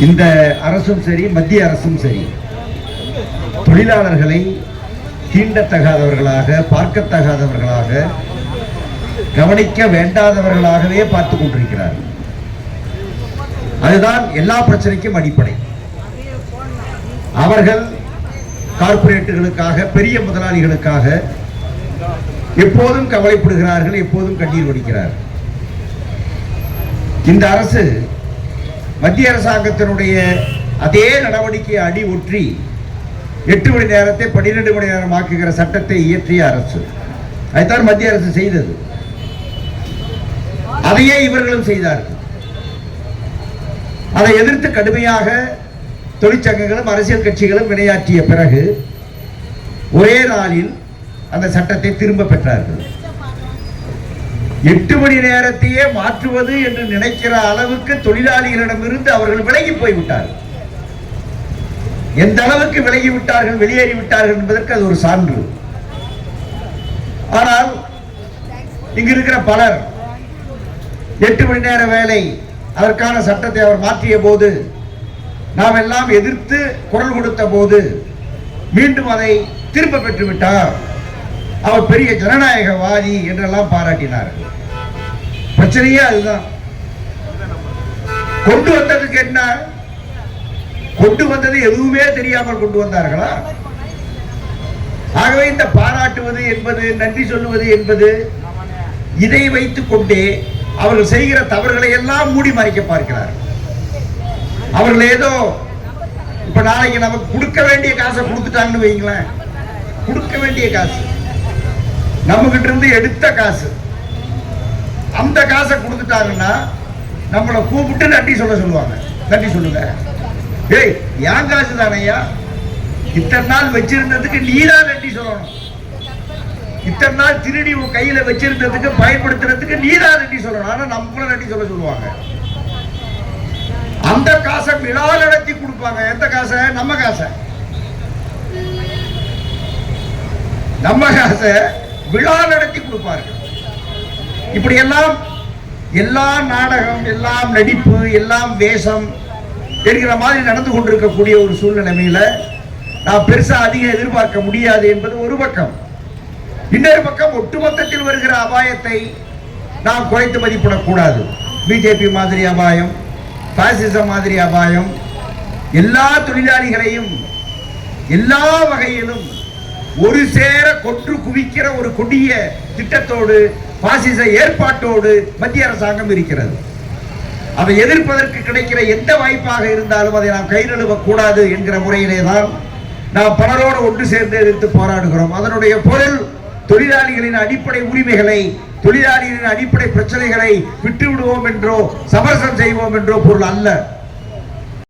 இந்த அரசும் சரி, மத்திய அரசும் சரி, தொழிலாளர்களை தீண்டத்தகாதவர்களாக, பார்க்கத்தகாதவர்களாக, கவனிக்க வேண்டாதவர்களாகவே பார்த்துக் கொண்டிருக்கிறார்கள். அதுதான் எல்லா பிரச்சனைக்கும் அடிப்படை. அவர்கள் கார்ப்பரேட்டுகளுக்காக, பெரிய முதலாளிகளுக்காக எப்போதும் கவலைப்படுகிறார்கள், எப்போதும் கண்ணீர் வடிக்கிறார்கள். இந்த அரசு மத்திய அரசாங்கத்தினுடைய அதே நடவடிக்கையை அடி ஒற்றி 8 மணி நேரத்தை 12 மணி நேரம் ஆக்குகிற சட்டத்தை இயற்றிய அரசு. அதைத்தான் மத்திய அரசு செய்தது. அதையே இவர்களும் செய்தார்கள். அதை எதிர்த்து கடுமையாக தொழிற்சங்கங்களும் அரசியல் கட்சிகளும் வினையாற்றிய பிறகு ஒரே நாளில் அந்த சட்டத்தை திரும்ப பெற்றார்கள். 8 மணி நேரத்தையே மாற்றுவது என்று நினைக்கிற அளவுக்கு தொழிலாளிகளிடமிருந்து அவர்கள் விலகி போய்விட்டார்கள். எந்த அளவுக்கு விலகிவிட்டார்கள், வெளியேறிவிட்டார்கள் என்பதற்கு அது ஒரு சான்று. ஆனால் இங்கு இருக்கிற பலர் 8 மணி நேர வேலை அதற்கான சட்டத்தை அவர் மாற்றிய போது, நாம் எல்லாம் எதிர்த்து குரல் கொடுத்த போது மீண்டும் அதை திரும்ப பெற்று விட்டார், அவர் பெரிய ஜனநாயகவாதி என்றெல்லாம் பாராட்டினார்கள். பிரச்சனையே அதுதான். கொண்டு வந்ததுக்கு என்ன? கொண்டு வந்தது எதுவுமே தெரியாமல் கொண்டு வந்தார்களா? ஆகவே இந்த பாராட்டுவது என்பது, நன்றி சொல்லுவது என்பது, இதை வைத்துக் கொண்டே அவர்கள் செய்கிற தவறுகளை எல்லாம் மூடி மறைக்க பார்க்கிறார்கள். அவர்கள் ஏதோ இப்ப நாளைக்கு நமக்கு கொடுக்க வேண்டிய காசை கொடுத்துட்டாங்கன்னு வைங்களேன், கொடுக்க வேண்டிய காசு நம்ம கிட்ட இருந்து எடுத்த காசு, அந்த காசை கொடுத்துட்டாங்கன்னா நம்மளை கூப்பிட்டு நன்றி சொல்ல சொல்லுவாங்க. நன்றி சொல்லுங்க, ஏய் என் காசு தானையா, இத்தனை நாள் வச்சிருந்ததுக்கு நீதான் நன்றி சொல்லணும், இத்தனை நாள் திருடி உன் கையில வச்சிருந்ததுக்கு பயன்படுத்துறதுக்கு நீதான் நன்றி சொல்லணும். ஆனா நம்மளும் நன்றி சொல்ல சொல்லுவாங்க. அந்த காசை விழா நடத்தி கொடுப்பாங்க. எந்த காசை? நம்ம காசை. நம்ம காசை விழா நடத்தி கொடுப்பார்கள். இப்படி எல்லாம் எல்லா நாடகம், எல்லாம் நடிப்பு, எல்லாம் வேஷம் என்கிற மாதிரி நடந்து கொண்டிருக்கக்கூடிய ஒரு சூழ்நிலைமையில நான் பெருசா அதிகம் எதிர்பார்க்க முடியாது என்பது ஒரு பக்கம். இன்னொரு பக்கம் ஒட்டுமொத்தத்தில் வருகிற அபாயத்தை நாம் குறைத்து மதிப்பிடக்கூடாது. பிஜேபி மாதிரி அபாயம், பாசிசம் மாதிரி அபாயம், எல்லா தொழிலாளிகளையும் எல்லா வகையிலும் ஒரு சேர கொன்று குவிக்கிற ஒரு கொடிய திட்டத்தோடு, பாசிச ஏற்பாட்டோடு மத்திய அரசாங்கம் இருக்கிறது. அதை எதிர்ப்பதற்கு கிடைக்கிற எந்த வாய்ப்பாக இருந்தாலும் அதை நாம் கை நழுவ கூடாது என்கிற முறையிலே தான் நாம் பலரோடு ஒன்று சேர்ந்து எதிர்த்து போராடுகிறோம். அதனுடைய பொருள் தொழிலாளிகளின் அடிப்படை உரிமைகளை, தொழிலாளிகளின் அடிப்படை பிரச்சனைகளை விட்டு விடுவோம் என்றோ, சமரசம் செய்வோம் என்றோ பொருள் அல்ல.